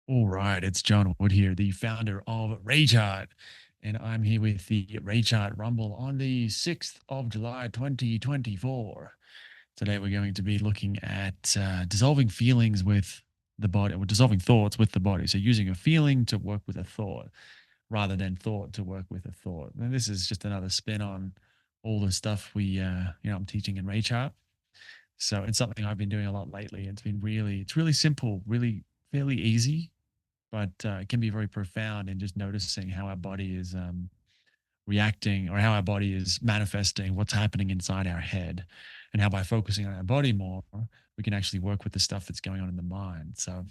All right, it's John Wood here, the founder of Rageheart, and I'm here with the Rageheart Rumble on the 6th of July, 2024. Today, we're going to be looking at dissolving feelings with the body, or dissolving thoughts with the body. So, using a feeling to work with a thought rather than thought to work with a thought. And this is just another spin on all the stuff I'm teaching in Rageheart. So, it's something I've been doing a lot lately. It's really simple, really fairly easy, but it can be very profound in just noticing how our body is reacting, or how our body is manifesting what's happening inside our head, and how by focusing on our body more, we can actually work with the stuff that's going on in the mind. So,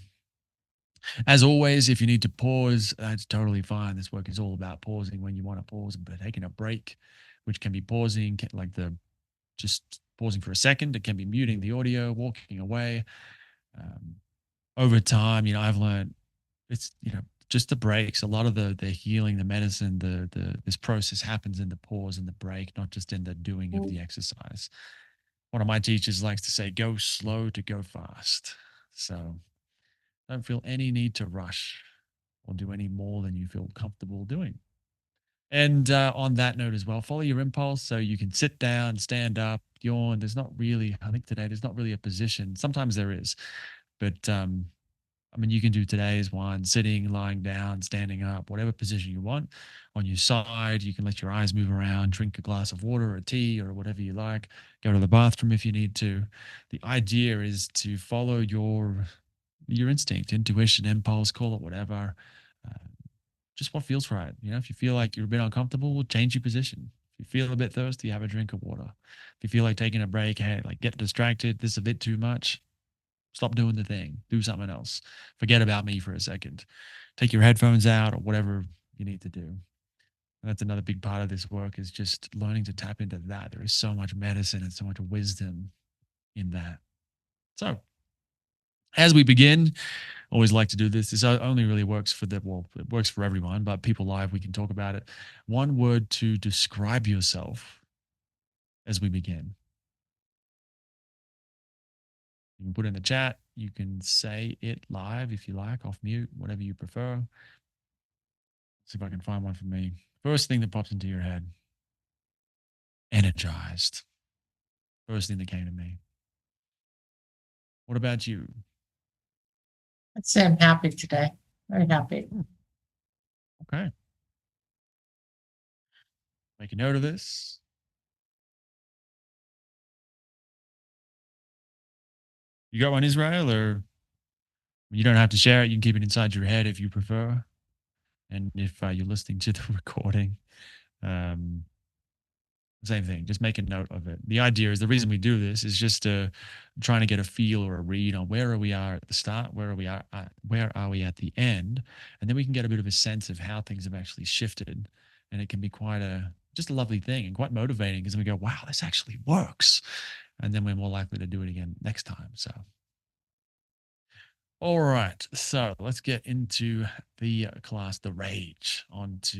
as always, if you need to pause, that's totally fine. This work is all about pausing when you want to pause, but taking a break, which can be pausing, like the just pausing for a second. It can be muting the audio, walking away. Um, Over time, I've learned it's just the breaks. A lot of the healing, the medicine, the this process happens in the pause and the break, not just in the doing of the exercise. One of my teachers likes to say, "Go slow to go fast." So don't feel any need to rush or do any more than you feel comfortable doing. And on that note as well, follow your impulse. So you can sit down, stand up, yawn. I think today, there's not really a position. Sometimes there is, but you can do today's one sitting, lying down, standing up, whatever position you want. On your side, you can let your eyes move around, drink a glass of water or tea or whatever you like, go to the bathroom if you need to. The idea is to follow your instinct, intuition, impulse, call it whatever. Uh, just what feels right. If you feel like you're a bit uncomfortable, change your position. If you feel a bit thirsty, have a drink of water. If you feel like taking a break, hey, like get distracted, this is a bit too much, stop doing the thing, do something else. Forget about me for a second. Take your headphones out or whatever you need to do. And that's another big part of this work, is just learning to tap into that. There is so much medicine and so much wisdom in that. So, as we begin, always like to do this. This only really works it works for everyone, but people live, we can talk about it. One word to describe yourself as we begin. You can put it in the chat. You can say it live if you like, off mute, whatever you prefer. See if I can find one for me. First thing that pops into your head: energized. First thing that came to me. What about you? I'd say I'm happy today. Very happy. Okay. Make a note of this. You got one, Israel, or you don't have to share it. You can keep it inside your head if you prefer. And if you're listening to the recording, um, same thing. Just make a note of it. The idea is, the reason we do this is just trying to get a feel or a read on where are we are at the start, where are we at the end, and then we can get a bit of a sense of how things have actually shifted, and it can be quite a lovely thing and quite motivating, because we go, wow, this actually works, and then we're more likely to do it again next time. So, all right, so let's get into the class, the rage, onto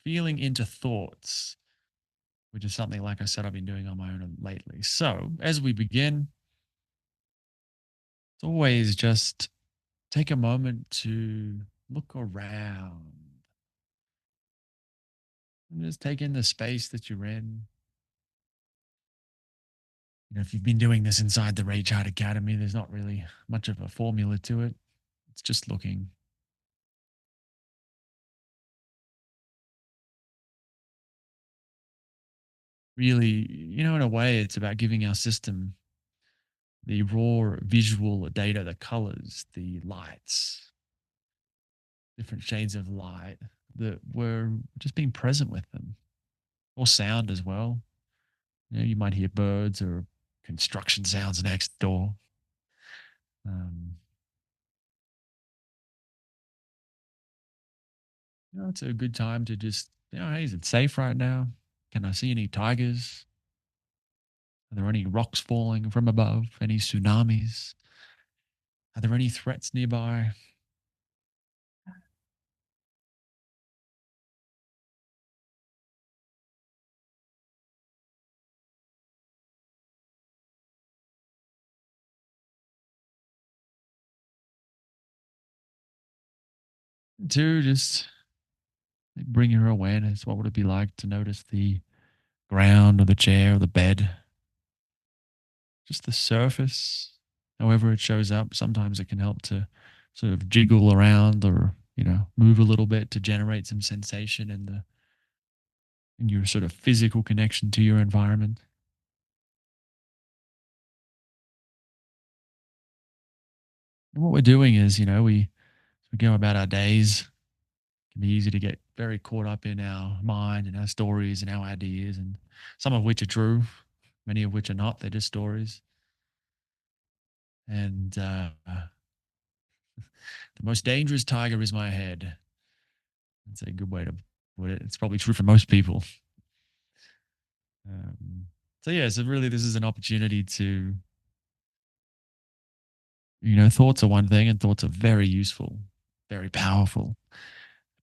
feeling into thoughts, which is something, like I said, I've been doing on my own lately. So, as we begin, it's always just take a moment to look around and just take in the space that you're in. If you've been doing this inside the Rage Heart Academy, there's not really much of a formula to it. It's just looking. Really, in a way, it's about giving our system the raw visual data, the colors, the lights, different shades of light, that we're just being present with them, or sound as well. You might hear birds or construction sounds next door. Um, it's a good time to just, hey, is it safe right now? Can I see any tigers? Are there any rocks falling from above? Any tsunamis? Are there any threats nearby? Two, just like, bring your awareness. What would it be like to notice the ground or the chair or the bed? Just the surface, however it shows up. Sometimes it can help to sort of jiggle around or, move a little bit to generate some sensation in your sort of physical connection to your environment. And what we're doing is, we go about our days. It can be easy to get very caught up in our mind and our stories and our ideas, and some of which are true, many of which are not. They're just stories. And the most dangerous tiger is my head. That's a good way to put it. It's probably true for most people. So yeah, so really, this is an opportunity to, thoughts are one thing, and thoughts are very useful, very powerful.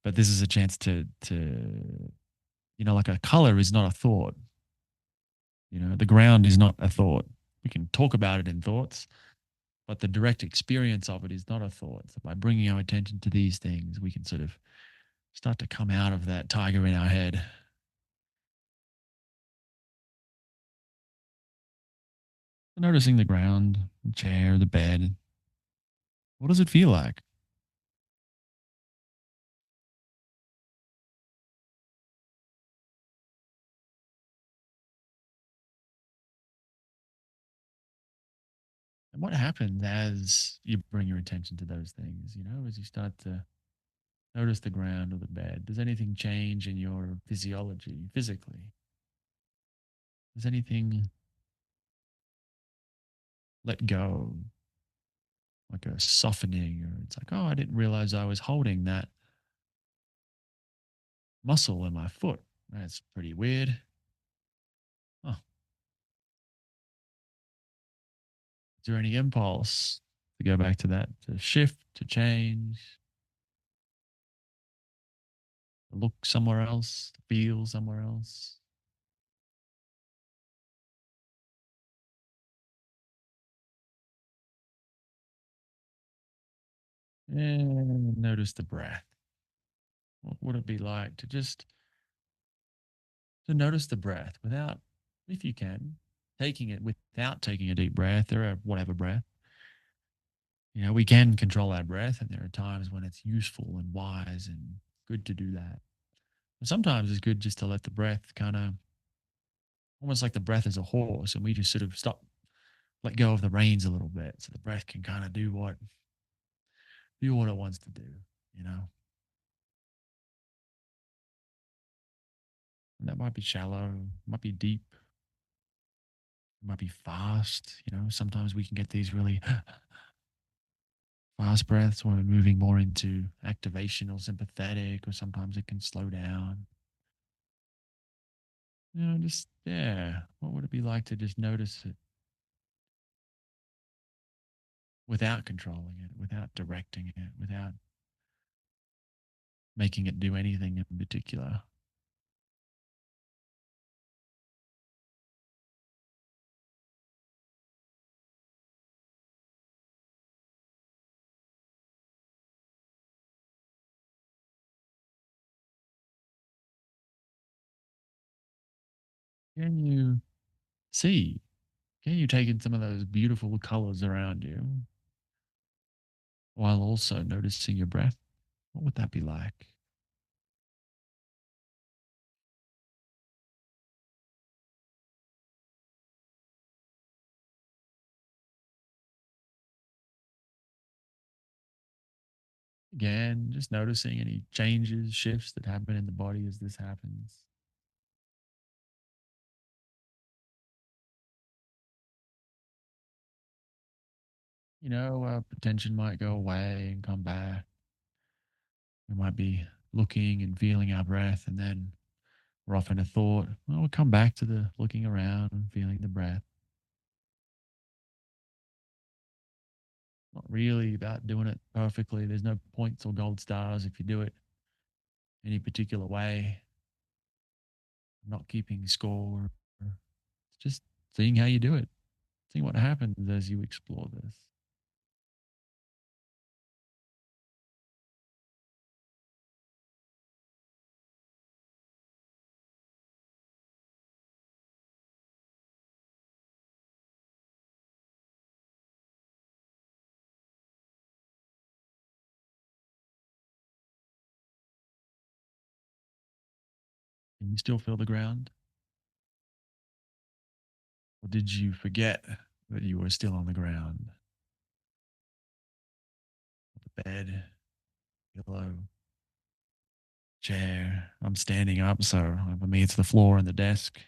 But this is a chance to, like a color is not a thought. The ground is not a thought. We can talk about it in thoughts, but the direct experience of it is not a thought. So by bringing our attention to these things, we can sort of start to come out of that tiger in our head. Noticing the ground, the chair, the bed. What does it feel like? And what happens as you bring your attention to those things, as you start to notice the ground or the bed? Does anything change in your physiology, physically? Does anything let go, like a softening, or it's like, oh, I didn't realize I was holding that muscle in my foot? That's pretty weird. Oh, is there any impulse to go back to that, to shift, to change, to look somewhere else, to feel somewhere else? And notice the breath. What would it be like to notice the breath without, if you can, taking it without taking a deep breath or a whatever breath? We can control our breath, and there are times when it's useful and wise and good to do that. But sometimes it's good just to let the breath kind of, almost like the breath is a horse, and we just sort of let go of the reins a little bit, so the breath can kind of do what it wants to do. You know, and that might be shallow, might be deep, might be fast. Sometimes we can get these really fast breaths when we're moving more into activation or sympathetic, or sometimes it can slow down. Just, yeah, what would it be like to just notice it without controlling it, without directing it, without making it do anything in particular? Can you see? Can you take in some of those beautiful colors around you while also noticing your breath? What would that be like? Again, just noticing any changes, shifts that happen in the body as this happens. Tension might go away and come back. We might be looking and feeling our breath, and then we're off in a thought. Well, we'll come back to the looking around and feeling the breath. Not really about doing it perfectly. There's no points or gold stars if you do it any particular way. Not keeping score. It's just seeing how you do it, seeing what happens as you explore this. You still feel the ground? Or did you forget that you were still on the ground? The bed, pillow, chair. I'm standing up, so for me, it's the floor and the desk.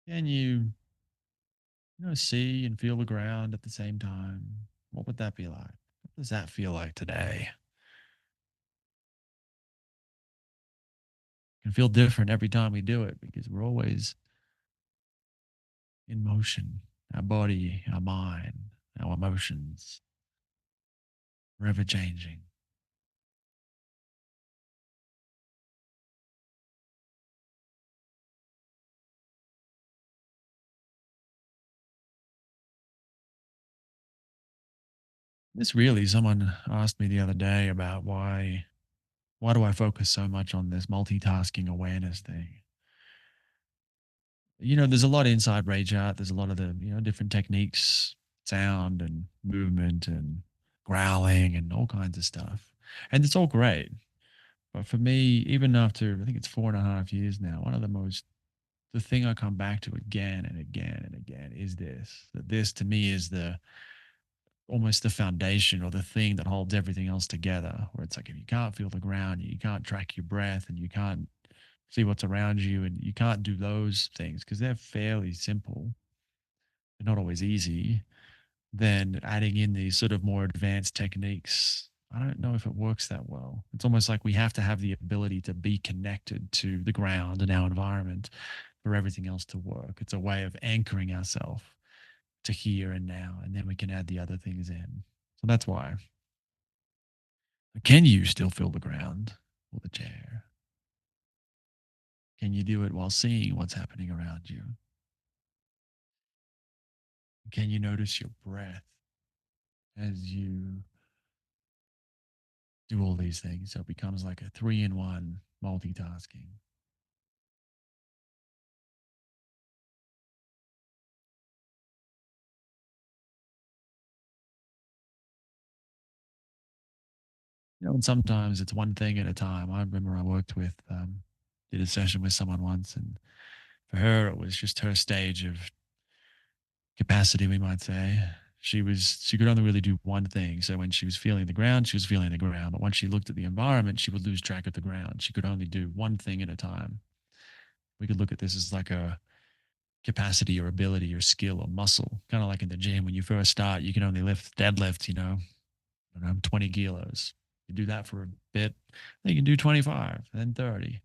Can you see and feel the ground at the same time? What would that be like? What does that feel like today? It can feel different every time we do it because we're always in motion. Our body, our mind, our emotions, forever changing. This really, someone asked me the other day about why do I focus so much on this multitasking awareness thing? There's a lot inside Rage Art. There's a lot of the, different techniques, sound and movement and growling and all kinds of stuff. And it's all great. But for me, even after, I think it's 4.5 years now, the thing I come back to again and again and again is this, that this to me is almost the foundation or the thing that holds everything else together. Where it's like, if you can't feel the ground, you can't track your breath, and you can't see what's around you, and you can't do those things because they're fairly simple. They're not always easy. Then adding in these sort of more advanced techniques, I don't know if it works that well. It's almost like we have to have the ability to be connected to the ground and our environment for everything else to work. It's a way of anchoring ourselves to here and now, and then we can add the other things in. So that's why. Can you still feel the ground or the chair? Can you do it while seeing what's happening around you? Can you notice your breath as you do all these things? So it becomes like a 3-in-1 multitasking. And sometimes it's one thing at a time. I remember I did a session with someone once, and for her, it was just her stage of capacity, we might say. She could only really do one thing. So when she was feeling the ground, she was feeling the ground. But once she looked at the environment, she would lose track of the ground. She could only do one thing at a time. We could look at this as like a capacity or ability or skill or muscle, kind of like in the gym. When you first start, you can only lift deadlift, I don't know, 20 kilos. You do that for a bit, then you can do 25, then 30.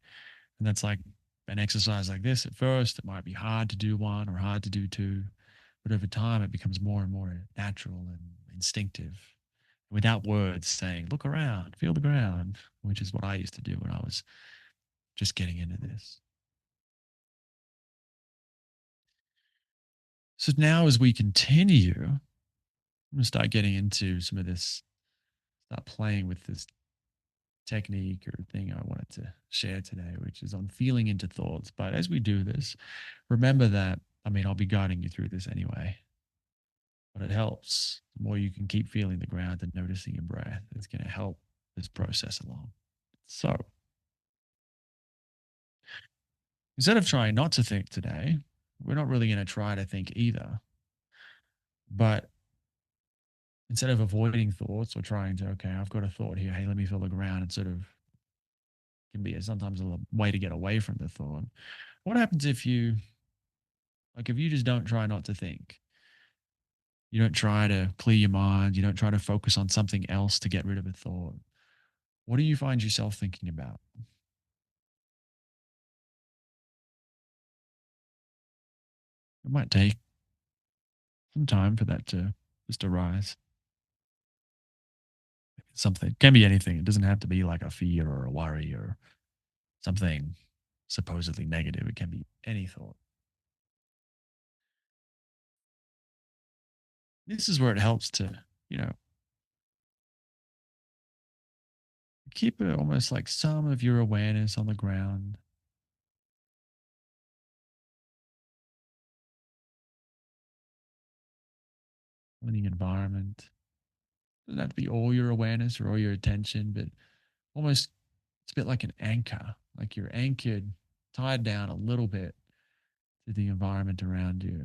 And that's like an exercise like this. At first, it might be hard to do one or hard to do two, but over time, it becomes more and more natural and instinctive without words saying, look around, feel the ground, which is what I used to do when I was just getting into this. So now, as we continue, I'm going to start getting into some of this, start playing with this technique or thing I wanted to share today, which is on feeling into thoughts. But as we do this, remember that, I'll be guiding you through this anyway, but it helps. The more you can keep feeling the ground and noticing your breath, it's going to help this process along. So instead of trying not to think today, we're not really going to try to think either. But instead of avoiding thoughts or trying to, okay, I've got a thought here, hey, let me feel the ground, and sort of can be sometimes a way to get away from the thought. What happens if you just don't try not to think? You don't try to clear your mind. You don't try to focus on something else to get rid of a thought. What do you find yourself thinking about? It might take some time for that to just arise. Something it can be anything. It doesn't have to be like a fear or a worry or something supposedly negative. It can be any thought. This is where it helps to, you know, keep it almost like some of your awareness on the ground, on the environment. Doesn't have to be all your awareness or all your attention, but almost it's a bit like an anchor, like you're anchored, tied down a little bit to the environment around you,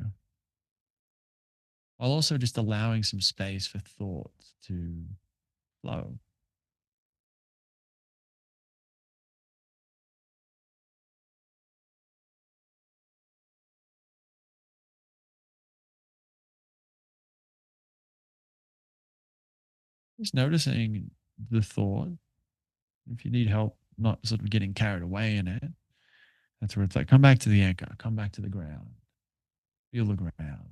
while also just allowing some space for thoughts to flow. Just noticing the thought. If you need help, not sort of getting carried away in it, that's where it's like, come back to the anchor, come back to the ground, feel the ground,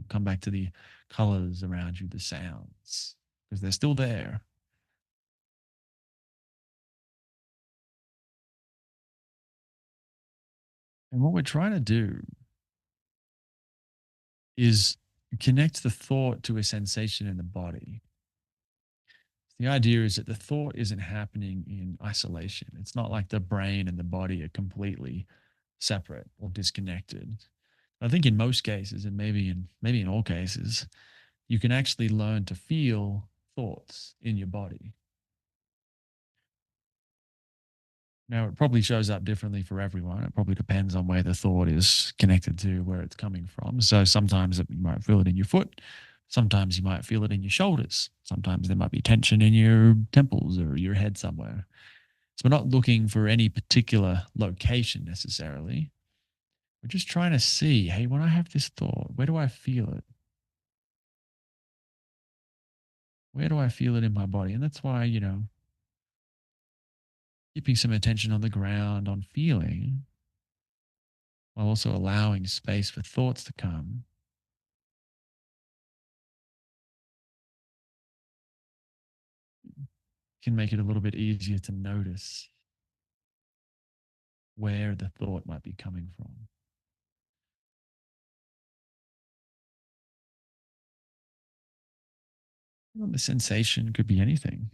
come back to the colors around you, the sounds, because they're still there. And what we're trying to do is connect the thought to a sensation in the body. The idea is that the thought isn't happening in isolation. It's not like the brain and the body are completely separate or disconnected. I think in most cases, and maybe in all cases, you can actually learn to feel thoughts in your body. Now, it probably shows up differently for everyone. It probably depends on where the thought is connected to, where it's coming from. So sometimes you might feel it in your foot. Sometimes you might feel it in your shoulders. Sometimes there might be tension in your temples or your head somewhere. So we're not looking for any particular location necessarily. We're just trying to see, hey, when I have this thought, where do I feel it? Where do I feel it in my body? And that's why, keeping some attention on the ground, on feeling, while also allowing space for thoughts to come, can make it a little bit easier to notice where the thought might be coming from. The sensation could be anything.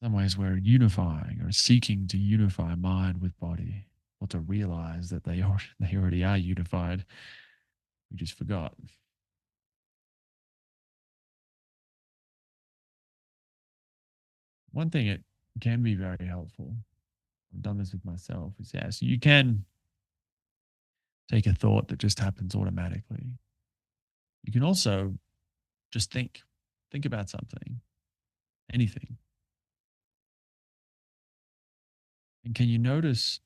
Some ways we're unifying or seeking to unify mind with body, or to realize that they already are unified. We just forgot. One thing it can be very helpful. I've done this with myself. Is so you can take a thought that just happens automatically. You can also just think about something, anything, and can you notice,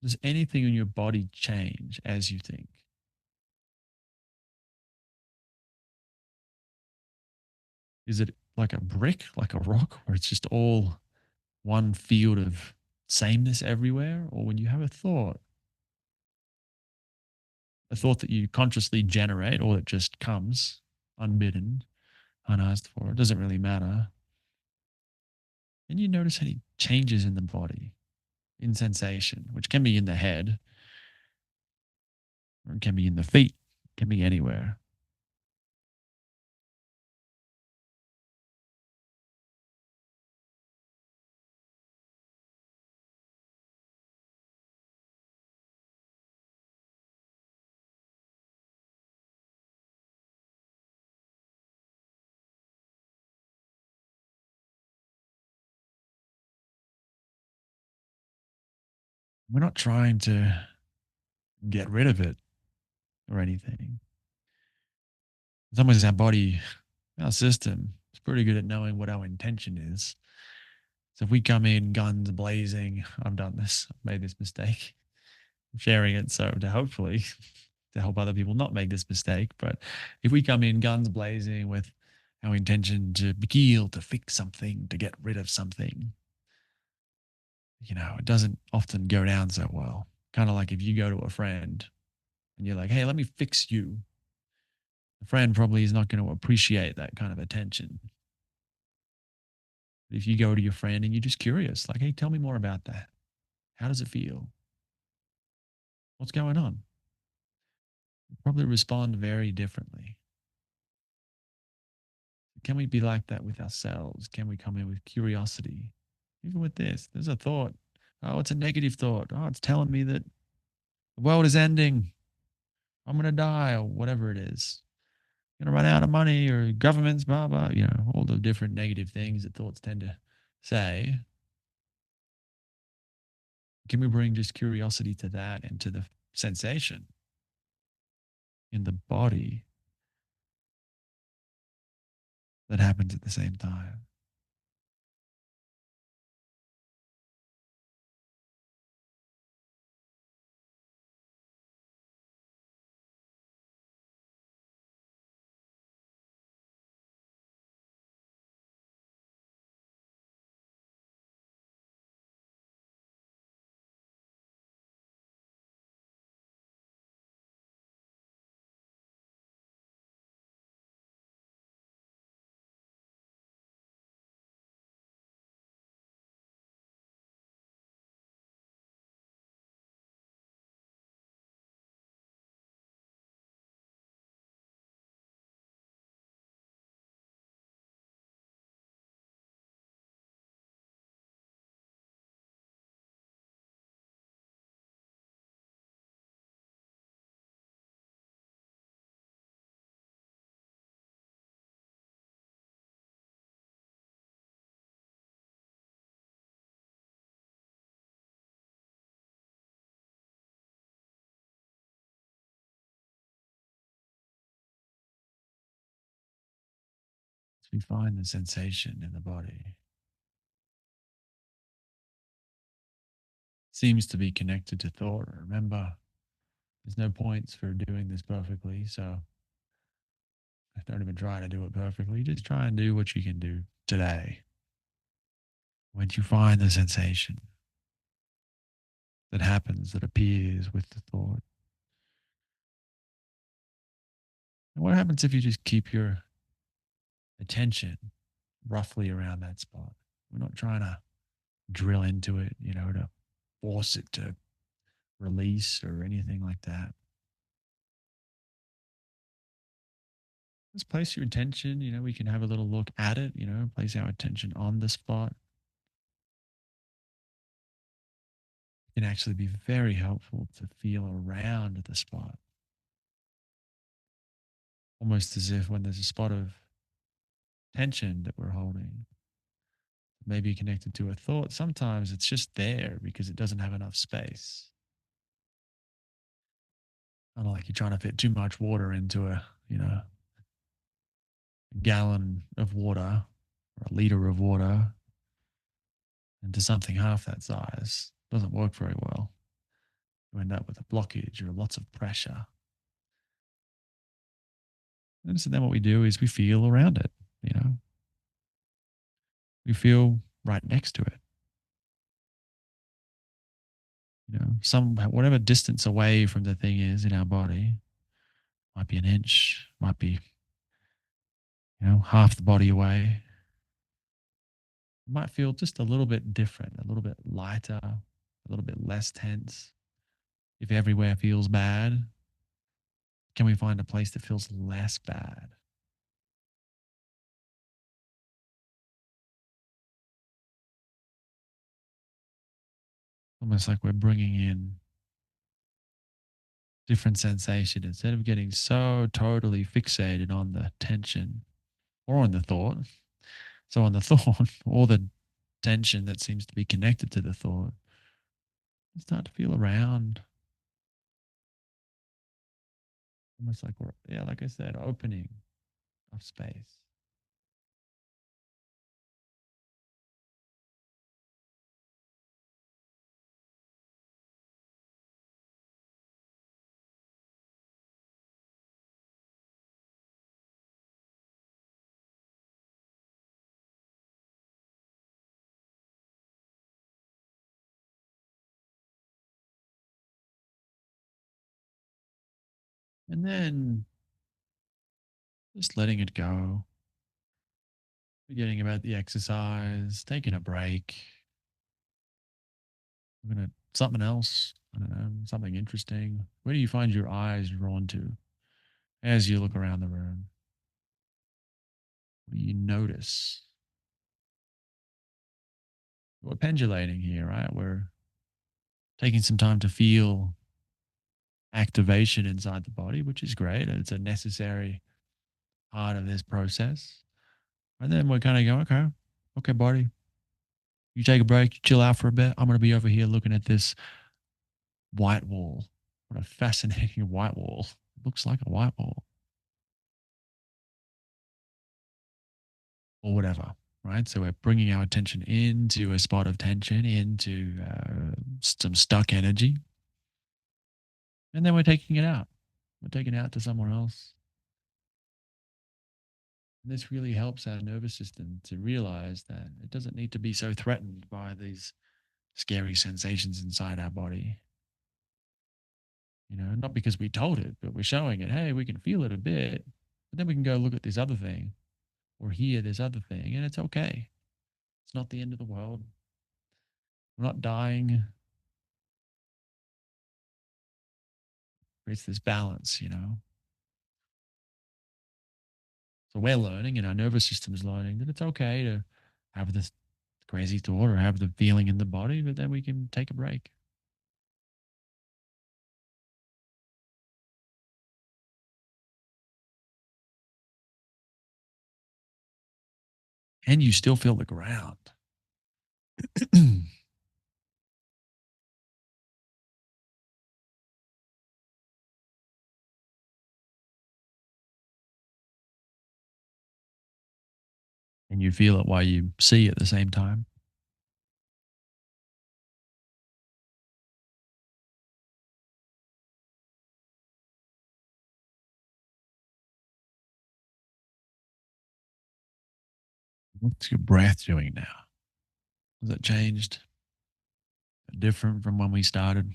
does anything in your body change as you think? Is it like a brick, like a rock, where it's just all one field of sameness everywhere? Or when you have a thought that you consciously generate or that just comes unbidden, unasked for, it doesn't really matter. And you notice any changes in the body, in sensation, which can be in the head, or it can be in the feet, it can be anywhere. We're not trying to get rid of it or anything. In some ways, our body, our system is pretty good at knowing what our intention is. So if we come in guns blazing, I've done this, I've made this mistake. I'm sharing it so to hopefully to help other people not make this mistake. But if we come in guns blazing with our intention to heal, to fix something, to get rid of something, it doesn't often go down so well. Kind of like if you go to a friend and you're like, hey, let me fix you. The friend probably is not going to appreciate that kind of attention. But if you go to your friend and you're just curious, like, hey, tell me more about that. How does it feel? What's going on? We'll probably respond very differently. Can we be like that with ourselves? Can we come in with curiosity? Even with this, there's a thought. Oh, it's a negative thought. Oh, it's telling me that the world is ending. I'm going to die or whatever it is. I'm going to run out of money or governments, blah, blah, all the different negative things that thoughts tend to say. Can we bring just curiosity to that and to the sensation in the body that happens at the same time? So we find the sensation in the body seems to be connected to thought. Remember, there's no points for doing this perfectly. So don't even try to do it perfectly. Just try and do what you can do today. Once you find the sensation that happens, that appears with the thought. And what happens if you just keep your attention roughly around that spot? We're not trying to drill into it, to force it to release or anything like that. Just place your attention, we can have a little look at it, place our attention on the spot. It can actually be very helpful to feel around the spot, almost as if when there's a spot of tension that we're holding, maybe connected to a thought, sometimes it's just there because it doesn't have enough space. Kind of like you're trying to fit too much water into a gallon of water or a liter of water into something half that size. Doesn't work very well. You end up with a blockage or lots of pressure. And so then what we do is we feel around it, you know, we feel right next to it, some whatever distance away from the thing is in our body, might be an inch, might be, half the body away. It might feel just a little bit different, a little bit lighter, a little bit less tense. If everywhere feels bad, can we find a place that feels less bad? Almost like we're bringing in different sensation instead of getting so totally fixated on the tension or on the thought. So, on the thought or the tension that seems to be connected to the thought, you start to feel around, almost like we're, yeah, like I said, opening of space. And then just letting it go, forgetting about the exercise, taking a break. I'm going to something else? I don't know, something interesting. Where do you find your eyes drawn to as you look around the room? What do you notice? We're pendulating here, right? We're taking some time to feel activation inside the body, which is great. And it's a necessary part of this process. And then we're kind of going, okay, buddy, you take a break, you chill out for a bit. I'm going to be over here looking at this white wall. What a fascinating white wall. It looks like a white wall or whatever, right? So we're bringing our attention into a spot of tension, into some stuck energy. And then we're taking it out. We're taking it out to somewhere else. And this really helps our nervous system to realize that it doesn't need to be so threatened by these scary sensations inside our body. Not because we told it, but we're showing it. Hey, we can feel it a bit, but then we can go look at this other thing or hear this other thing, and it's okay. It's not the end of the world. We're not dying. It's this balance. So we're learning, and our nervous system is learning that it's okay to have this crazy thought or have the feeling in the body, but then we can take a break. And you still feel the ground. And you feel it while you see at the same time. What's your breath doing now? Has it changed? Different from when we started?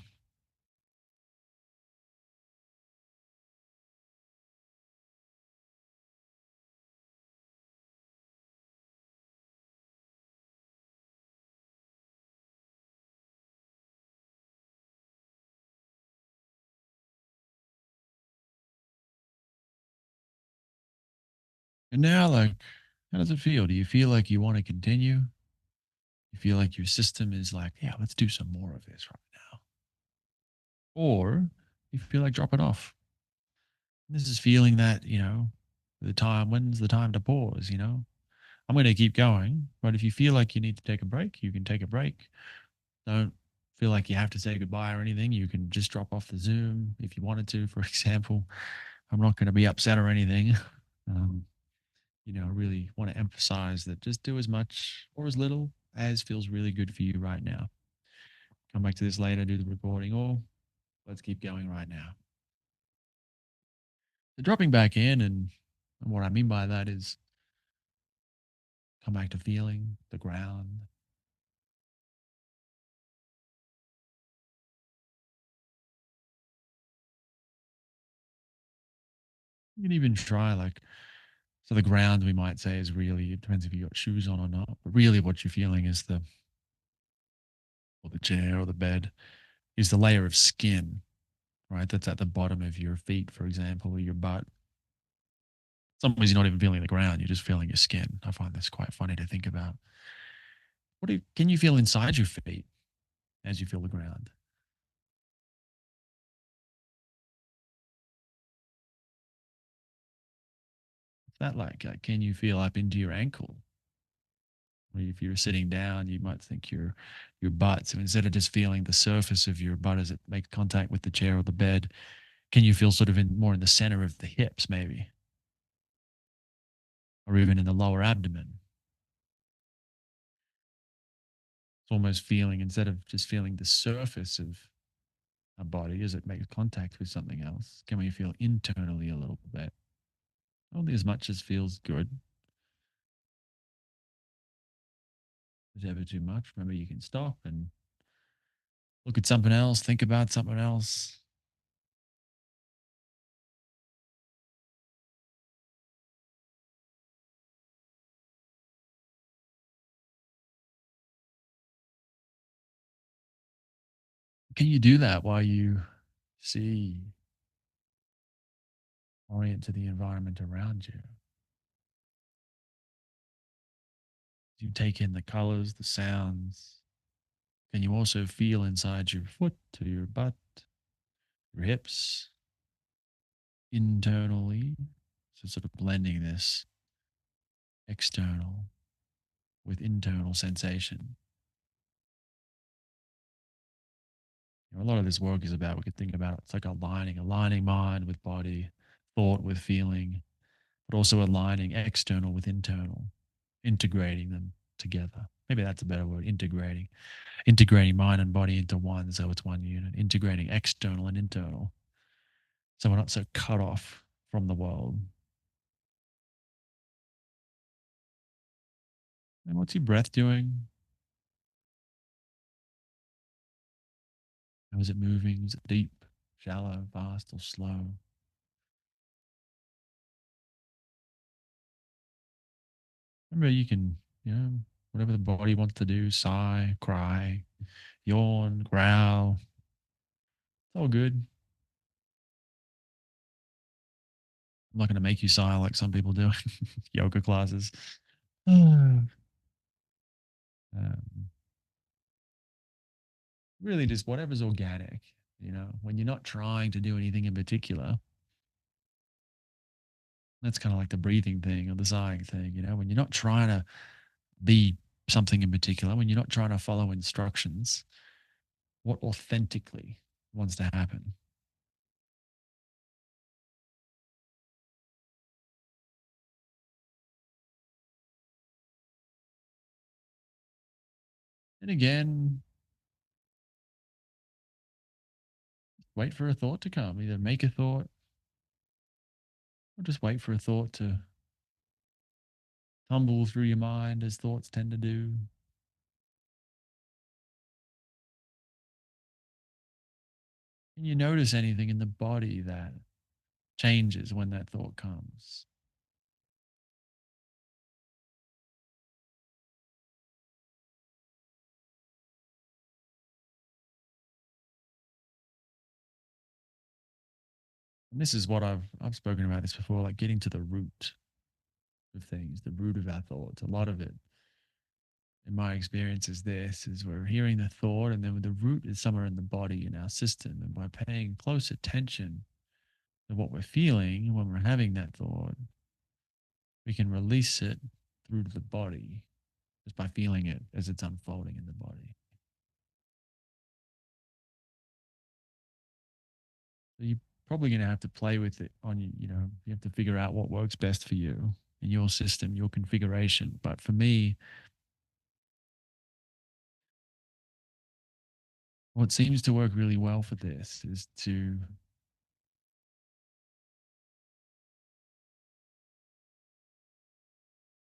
And now, like, how does it feel? Do you feel like you want to continue? You feel like your system is like, yeah, let's do some more of this right now. Or you feel like dropping off. This is feeling that, when's the time to pause, I'm going to keep going. But if you feel like you need to take a break, you can take a break. Don't feel like you have to say goodbye or anything. You can just drop off the Zoom if you wanted to, for example. I'm not going to be upset or anything. Um, I really want to emphasize that just do as much or as little as feels really good for you right now. Come back to this later, do the recording, or let's keep going right now. The dropping back in, and what I mean by that is come back to feeling the ground. You can even try like, so the ground we might say is really, it depends if you got shoes on or not, but really what you're feeling is or the chair or the bed is the layer of skin, right? That's at the bottom of your feet, for example, or your butt. Some ways you're not even feeling the ground, you're just feeling your skin. I find this quite funny to think about. Can you feel inside your feet as you feel the ground? What's that like? Can you feel up into your ankle? Or if you're sitting down, you might think your butt. So instead of just feeling the surface of your butt as it makes contact with the chair or the bed, can you feel sort of more in the center of the hips, maybe, or even in the lower abdomen? It's almost feeling, instead of just feeling the surface of a body as it makes contact with something else, can we feel internally a little bit? Only as much as feels good. If it's ever too much, remember you can stop and look at something else, think about something else. Can you do that while you see, orient to the environment around you? You take in the colors, the sounds. Can you also feel inside your foot to your butt, your hips, internally? So, sort of blending this external with internal sensation. A lot of this work is about, we could think about it, it's like aligning mind with body, thought with feeling, but also aligning external with internal, integrating them together. Maybe that's a better word, integrating mind and body into one, so it's one unit, integrating external and internal, so we're not so cut off from the world. And what's your breath doing? How is it moving? Is it deep, shallow, fast, or slow? Remember, you can, whatever the body wants to do, sigh, cry, yawn, growl. It's all good. I'm not going to make you sigh like some people do in yoga classes. um, really, just whatever's organic, when you're not trying to do anything in particular. That's kind of like the breathing thing or the sighing thing, when you're not trying to be something in particular, when you're not trying to follow instructions, what authentically wants to happen? And again, wait for a thought to come. Either make a thought or just wait for a thought to tumble through your mind as thoughts tend to do. And you notice anything in the body that changes when that thought comes. And this is what I've spoken about this before, like getting to the root of things, the root of our thoughts. A lot of it, in my experience, is this: is we're hearing the thought, and then the root is somewhere in the body, in our system. And by paying close attention to what we're feeling when we're having that thought, we can release it through to the body just by feeling it as it's unfolding in the body. So you're probably going to have to play with it on you have to figure out what works best for you in your system, your configuration. But for me, what seems to work really well for this is to,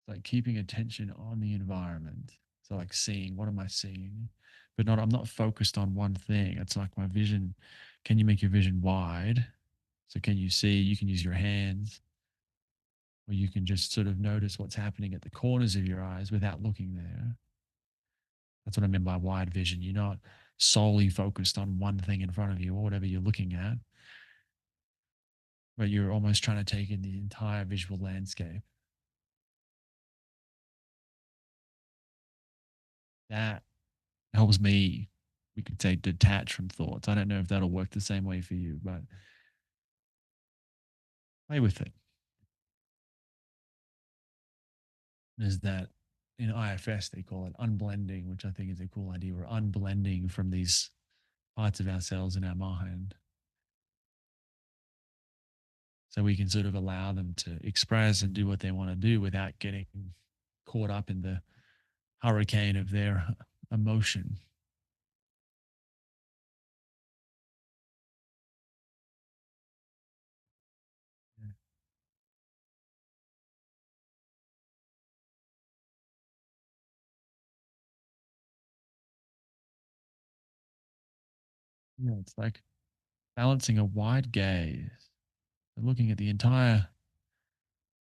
like, keeping attention on the environment. So, like, seeing, what am I seeing? But I'm not focused on one thing. It's like my vision. Can you make your vision wide? So can you see? You can use your hands, or you can just sort of notice what's happening at the corners of your eyes without looking there. That's what I mean by wide vision. You're not solely focused on one thing in front of you or whatever you're looking at, but you're almost trying to take in the entire visual landscape. That helps me, we could say, detach from thoughts. I don't know if that'll work the same way for you, but play with it. Is that in IFS they call it unblending, which I think is a cool idea. We're unblending from these parts of ourselves in our mind, so we can sort of allow them to express and do what they want to do without getting caught up in the hurricane of their emotion. Yeah, it's like balancing a wide gaze and looking at the entire,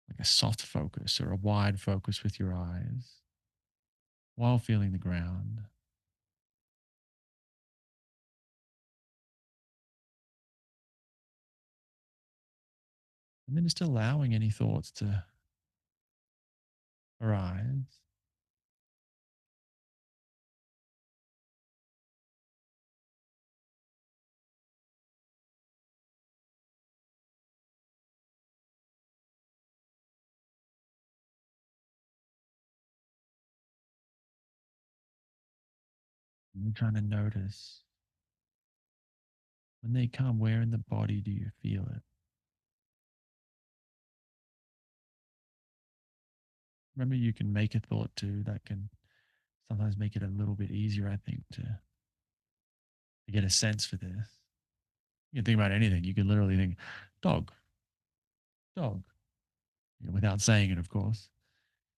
like a soft focus or a wide focus with your eyes while feeling the ground. And then just allowing any thoughts to arise. And you're trying to notice when they come, where in the body do you feel it? Remember, you can make a thought too. That can sometimes make it a little bit easier, I think, to get a sense for this. You can think about anything. You can literally think, dog, dog, without saying it, of course,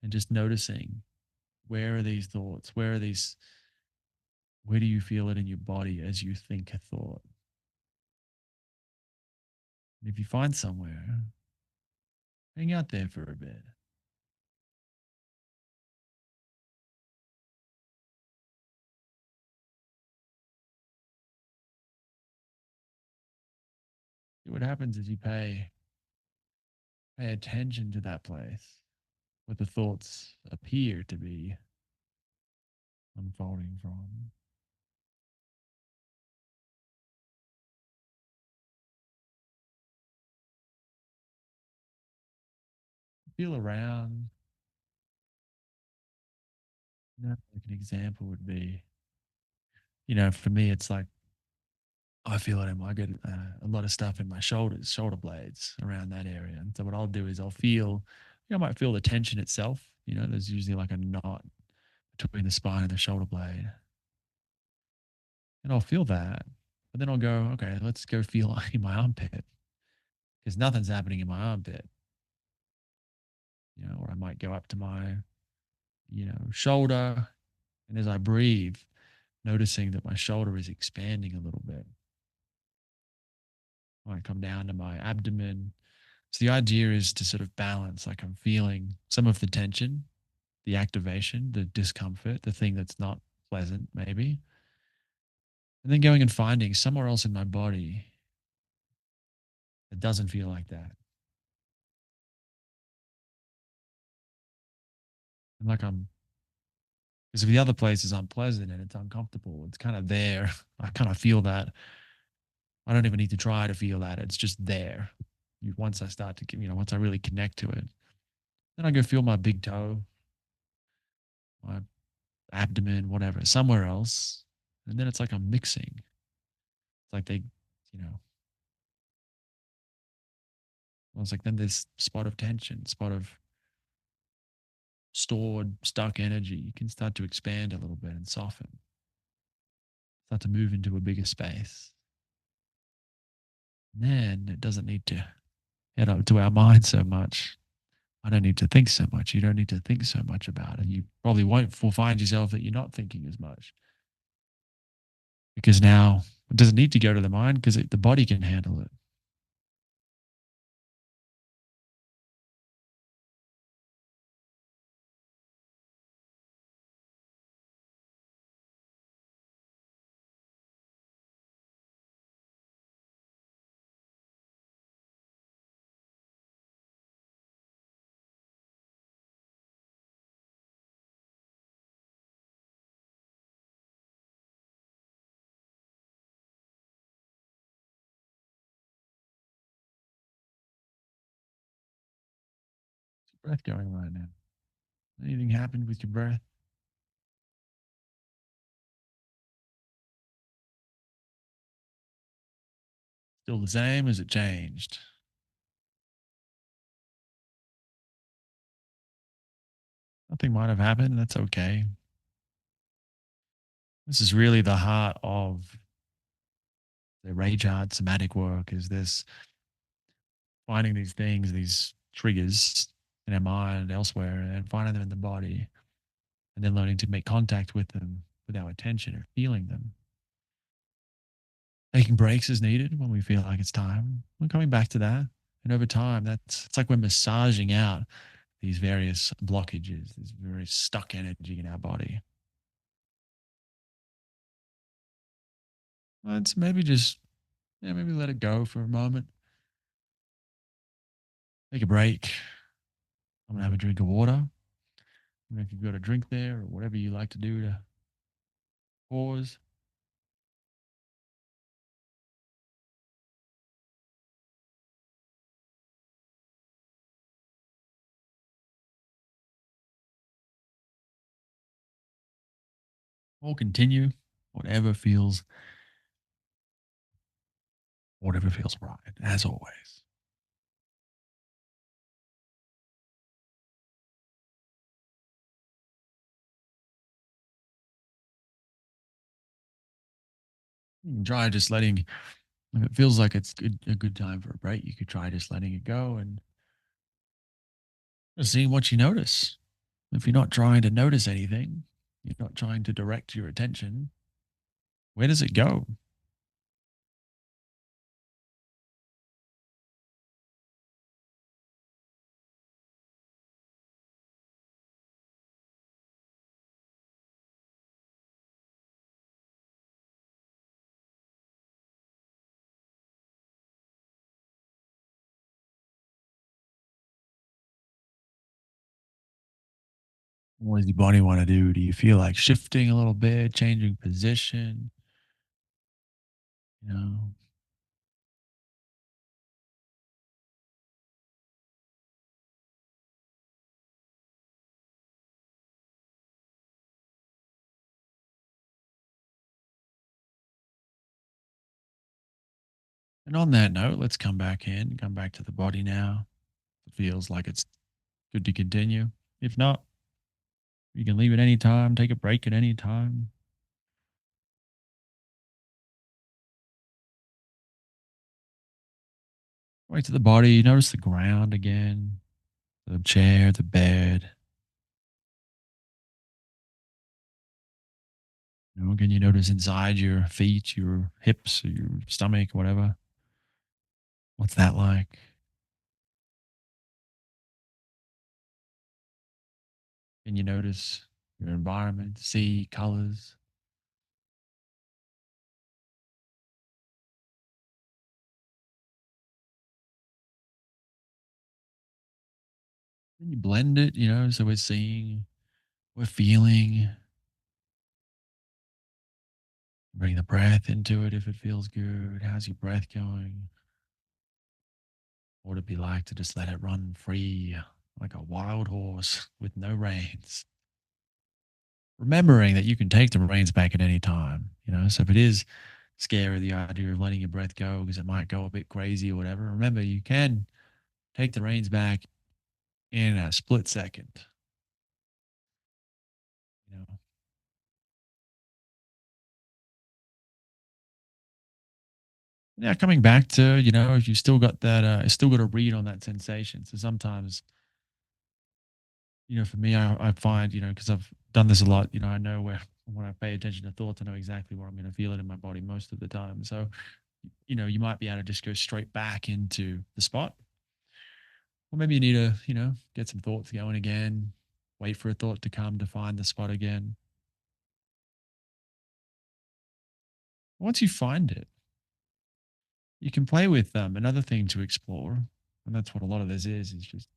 and just noticing where are these thoughts? Where do you feel it in your body as you think a thought? And if you find somewhere, hang out there for a bit. See what happens is you pay attention to that place where the thoughts appear to be unfolding from. Feel around. Like an example would be, for me, it's like I feel it. I get a lot of stuff in my shoulders, shoulder blades around that area. And so what I'll do is I'll feel, I might feel the tension itself. There's usually like a knot between the spine and the shoulder blade, and I'll feel that. But then I'll go, okay, let's go feel in my armpit because nothing's happening in my armpit. Or I might go up to my, shoulder, and as I breathe, noticing that my shoulder is expanding a little bit. I might come down to my abdomen. So the idea is to sort of balance, like I'm feeling some of the tension, the activation, the discomfort, the thing that's not pleasant, maybe. And then going and finding somewhere else in my body that doesn't feel like that. And like because if the other place is unpleasant and it's uncomfortable, it's kind of there. I kind of feel that. I don't even need to try to feel that. It's just there. Once I start to, once I really connect to it, then I go feel my big toe, my abdomen, whatever, somewhere else. And then it's like I'm mixing. It's like you know, it's like then this spot of tension, spot of stored, stuck energy, you can start to expand a little bit and soften, start to move into a bigger space. And then it doesn't need to head up to our mind so much. I don't need to think so much. You don't need to think so much about it. You probably won't find yourself that you're not thinking as much because now it doesn't need to go to the mind because the body can handle it. Breath going right now. Anything happened with your breath? Still the same? Has it changed? Nothing might have happened. That's okay. This is really the heart of the Rageheart somatic work is this finding these things, these triggers in our mind elsewhere and finding them in the body and then learning to make contact with them with our attention or feeling them. Taking breaks as needed when we feel like it's time. We're coming back to that. And over time, it's like we're massaging out these various blockages, this very stuck energy in our body. Let's maybe just, maybe let it go for a moment. Take a break. I'm gonna have a drink of water. And if you've got a drink there or whatever you like to do to pause, or continue whatever feels right, as always. You can try just letting if it feels like it's a good time for a break, you could try just letting it go and just seeing what you notice. If you're not trying to notice anything, you're not trying to direct your attention, where does it go? What does your body want to do? Do you feel like shifting a little bit, changing position? You know, and on that note, let's come back to the body now. It feels like it's good to continue. If not, you can leave at any time, take a break at any time. Right to the body, notice the ground again, the chair, the bed. Can you notice inside your feet, your hips, or your stomach, whatever? What's that like? Can you notice your environment, see colors? Can you blend it, so we're seeing, we're feeling, bring the breath into it if it feels good. How's your breath going? What would it be like to just let it run free like a wild horse with no reins? Remembering that you can take the reins back at any time, so if it is scary, the idea of letting your breath go because it might go a bit crazy or whatever, remember you can take the reins back in a split second. You know, yeah, coming back to if you still got that, still got a read on that sensation. So sometimes, for me, I find because I've done this a lot. I know where when I pay attention to thoughts, I know exactly where I'm going to feel it in my body most of the time. So you might be able to just go straight back into the spot, or maybe you need to get some thoughts going again, wait for a thought to come to find the spot again. Once you find it, you can play with another thing to explore, and that's what a lot of this is just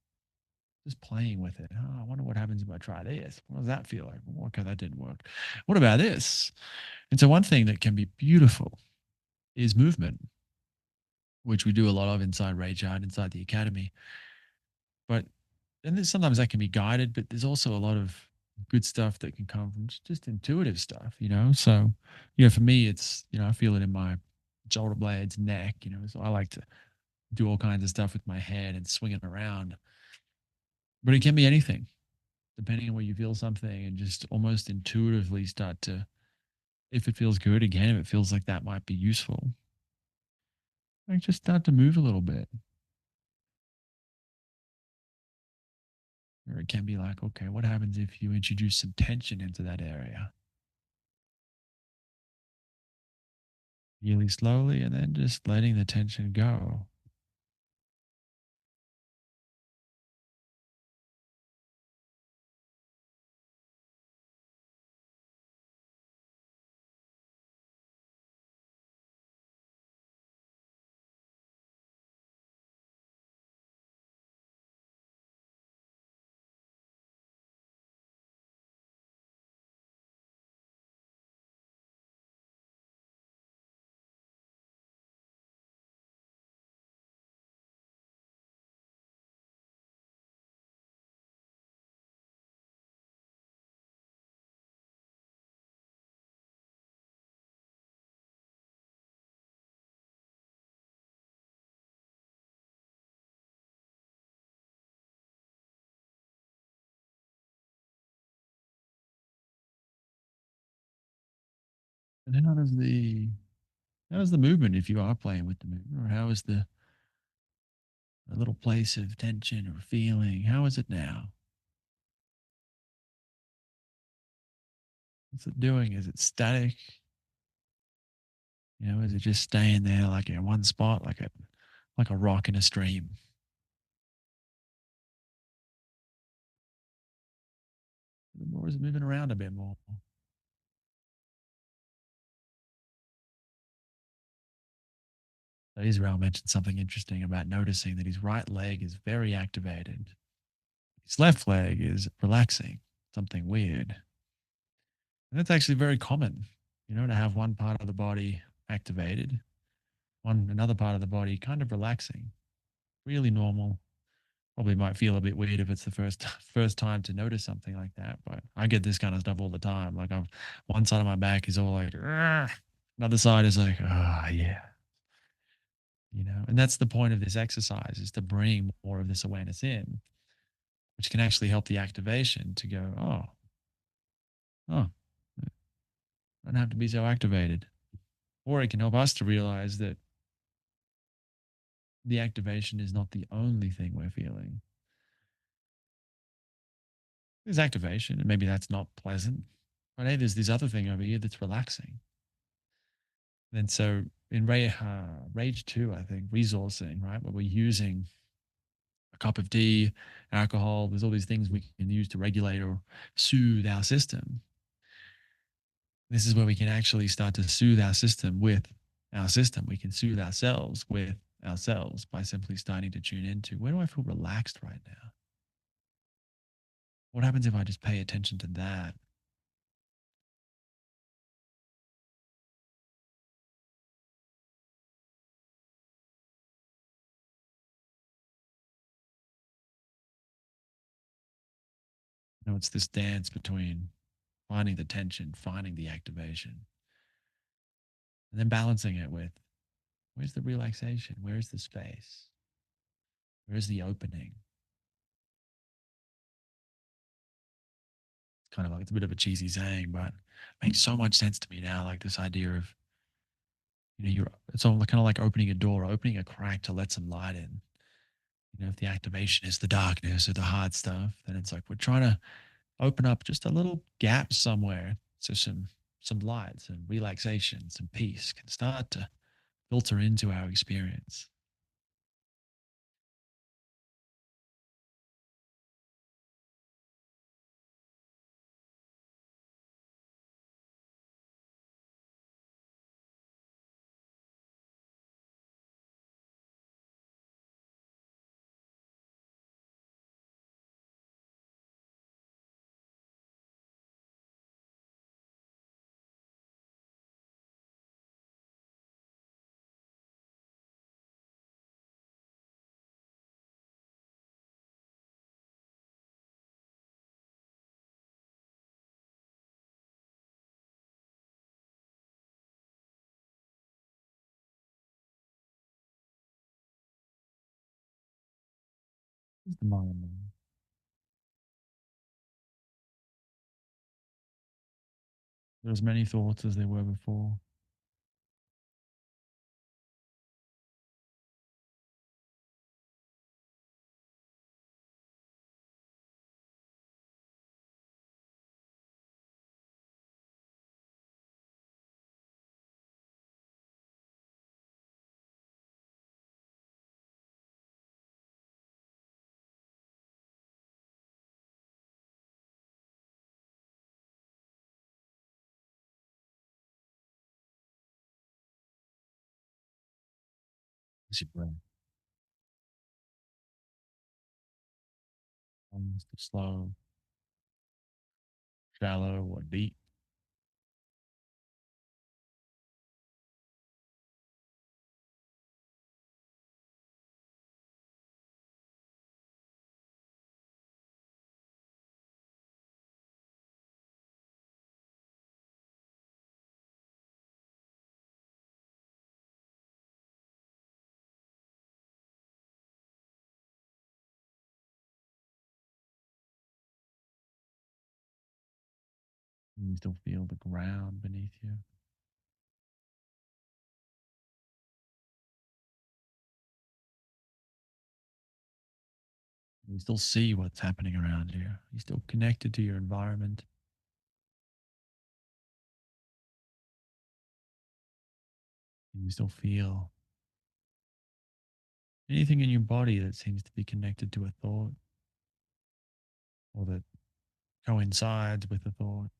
playing with it. Oh, I wonder what happens if I try this. What does that feel like? Well, okay, that didn't work. What about this? And so one thing that can be beautiful is movement, which we do a lot of inside Rageheart, inside the academy. But and then sometimes that can be guided, but there's also a lot of good stuff that can come from just intuitive stuff. So, for me, it's I feel it in my shoulder blades, neck. So I like to do all kinds of stuff with my head and swing it around. But it can be anything, depending on where you feel something, and just almost intuitively start to, if it feels good, again, if it feels like that might be useful, like just start to move a little bit. Or it can be like, okay, what happens if you introduce some tension into that area? Really slowly, and then just letting the tension go. And how does the movement if you are playing with the movement, or how is the little place of tension or feeling? How is it now? What's it doing? Is it static? Is it just staying there like in one spot, like a rock in a stream? Or is it moving around a bit more? So Israel mentioned something interesting about noticing that his right leg is very activated. His left leg is relaxing, something weird. And that's actually very common, to have one part of the body activated, another part of the body kind of relaxing. Really normal. Probably might feel a bit weird if it's the first first time to notice something like that, but I get this kind of stuff all the time. Like I'm one side of my back is all like, "Argh." Another side is like, yeah, and that's the point of this exercise, is to bring more of this awareness in, which can actually help the activation to go, oh, I don't have to be so activated. Or it can help us to realize that the activation is not the only thing we're feeling. There's activation, and maybe that's not pleasant, but hey, there's this other thing over here that's relaxing. And so in Rage 2, I think, resourcing, right, where we're using a cup of tea, alcohol, there's all these things we can use to regulate or soothe our system. This is where we can actually start to soothe our system with our system. We can soothe ourselves with ourselves by simply starting to tune into, where do I feel relaxed right now? What happens if I just pay attention to that? It's this dance between finding the tension, finding the activation, and then balancing it with, where's the relaxation? Where's the space? Where's the opening? It's kind of like, it's a bit of a cheesy saying, but it makes so much sense to me now. Like this idea of, it's all kind of like opening a door, opening a crack to let some light in. If the activation is the darkness or the hard stuff, then it's like we're trying to open up just a little gap somewhere so some light, some relaxation, some peace can start to filter into our experience. The mind. There as many thoughts as there were before. As your breath comes to slow, shallow, or deep. And you still feel the ground beneath you. You still see what's happening around you. You're still connected to your environment. And you still feel anything in your body that seems to be connected to a thought or that coincides with a thought.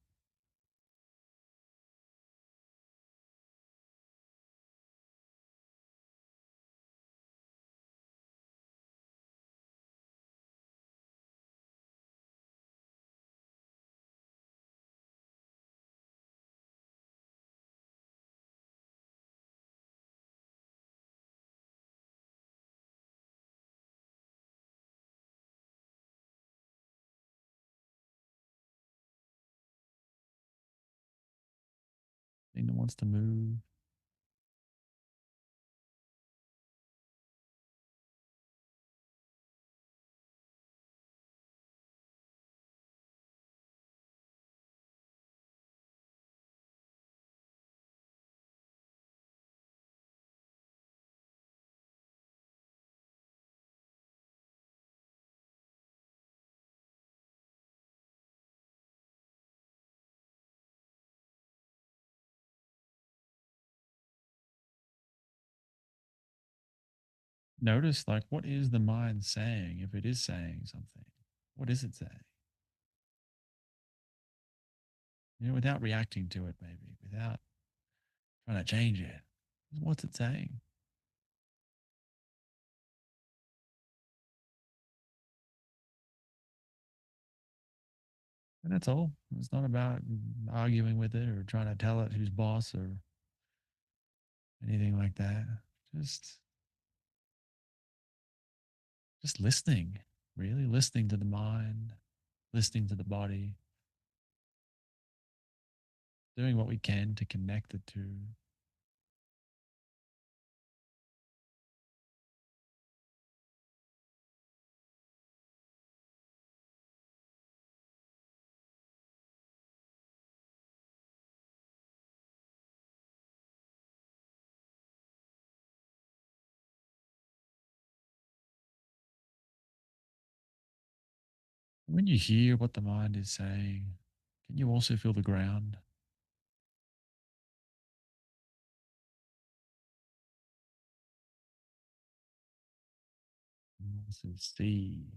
Thing that wants to move. Notice like what is the mind saying if it is saying something? What is it saying? Without reacting to it, maybe, without trying to change it. What's it saying? And that's all. It's not about arguing with it or trying to tell it who's boss or anything like that. Just just listening, really listening to the mind, listening to the body, doing what we can to connect the two. When you hear what the mind is saying, can you also feel the ground? Can you also see,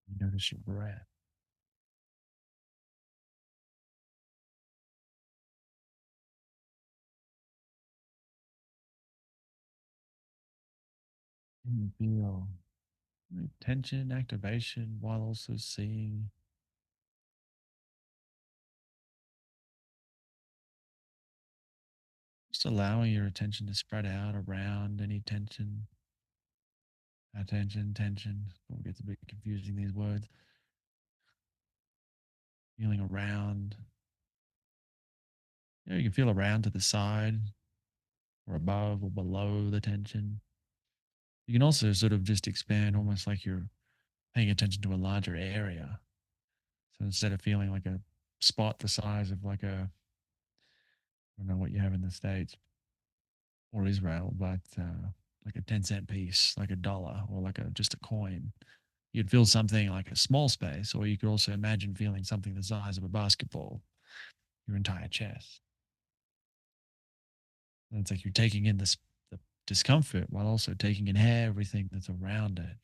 you notice your breath. Can you feel tension, activation while also seeing, just allowing your attention to spread out around any tension, attention, tension. Oh, it gets a bit confusing, these words. Feeling around. You can feel around to the side or above or below the tension. You can also sort of just expand almost like you're paying attention to a larger area. So instead of feeling like a spot the size of like a, I don't know what you have in the States or Israel, but like a 10-cent piece, like a dollar or like a just a coin, you'd feel something like a small space, or you could also imagine feeling something the size of a basketball, your entire chest. And it's like you're taking in this the discomfort while also taking in everything that's around it.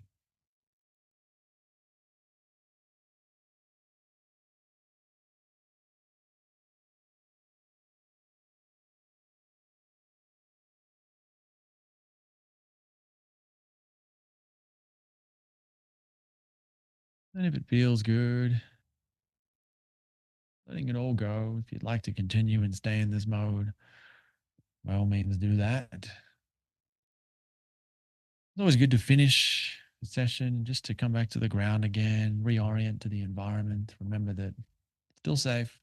And if it feels good, letting it all go. If you'd like to continue and stay in this mode, by all means do that. It's always good to finish the session just to come back to the ground again, reorient to the environment. Remember that still safe,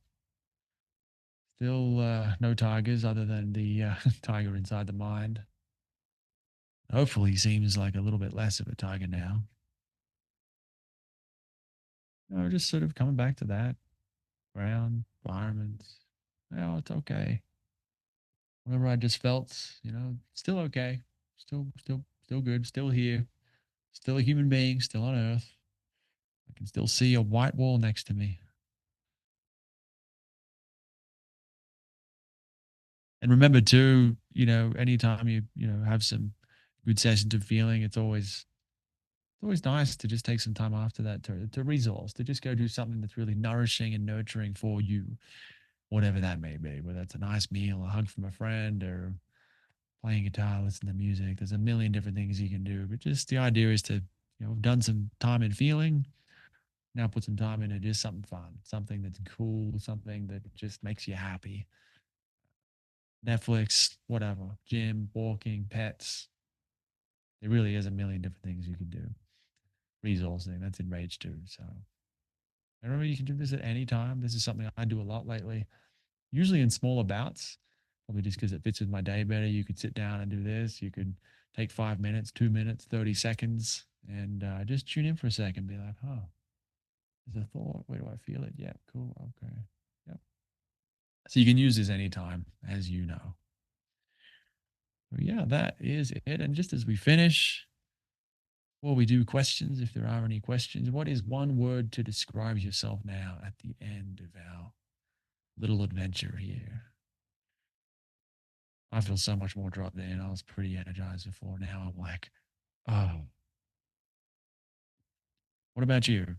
still no tigers other than the tiger inside the mind. Hopefully, seems like a little bit less of a tiger now. Just sort of coming back to that ground, environment. It's okay. whenever I just felt, still okay, still good, still here, still a human being, still on Earth. I can still see a white wall next to me. And remember too, anytime you have some good sessions of feeling, it's always nice to just take some time after that to resource, to just go do something that's really nourishing and nurturing for you, whatever that may be, whether it's a nice meal, a hug from a friend, or playing guitar, listening to music. There's a million different things you can do, but just the idea is to, done some time in feeling, now put some time into just something fun, something that's cool, something that just makes you happy. Netflix, whatever, gym, walking, pets. There really is a million different things you can do. Resourcing, that's in Rage too. So I remember you can do this at any time. This is something I do a lot lately, usually in smaller bouts, probably just because it fits with my day better. You could sit down and do this. You could take 5 minutes, 2 minutes, 30 seconds, and just tune in for a second. Be like, oh, there's a thought. Where do I feel it? Yeah, cool. Okay. Yep. So you can use this anytime, as you know. But yeah, that is it. And just as we finish, well, we do questions if there are any questions. What is one word to describe yourself now at the end of our little adventure here? I feel so much more dropped in. I was pretty energized before. Now I'm like, oh. What about you?